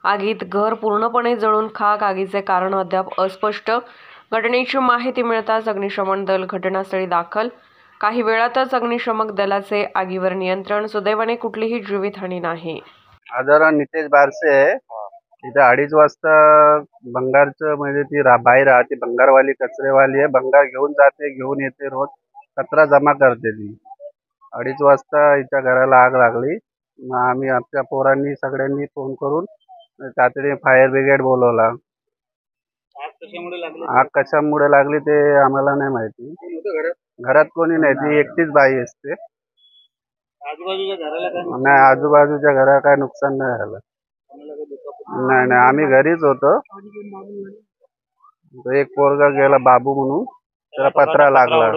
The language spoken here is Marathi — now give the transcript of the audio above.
आगीत घर पूर्णपणे जळून खाक. आगीचे कारण अद्याप अस्पष्ट. घटनेची माहिती मिळताच अग्निशमन दल घटनास्थळी दाखल. काही वेळातच अग्निशमन दलाचे आगीवर नियंत्रण. सुदैवाने कुठलीही जीवितहानी नाही. आजारा नितेश बारसे आहे. इथे 2:30 वाजता भंगारचं म्हणजे ती बाई राहते, भंगारवाली कचरेवाली आहे. भंगार घेऊन जाते, घेऊन येते, रोज कचरा जमा करते ती. 2:30 वाजता हिच्या घराला आग लागली. मग आम्ही आमच्या पोरांनी सगळ्यांनी फोन करून तातडीने फायर ब्रिगेड बोलवला. आग कशामुळे लागली ते आम्हाला नाही माहिती. घरात कोणी नाही, ती एकटीच बाई असते. नाही, आजूबाजूच्या घराला काय नुकसान नाही झालं. नाही नाही, आम्ही घरीच होतो. एक पोरगा गेला बाबू म्हणून, त्याला पत्रा लागला.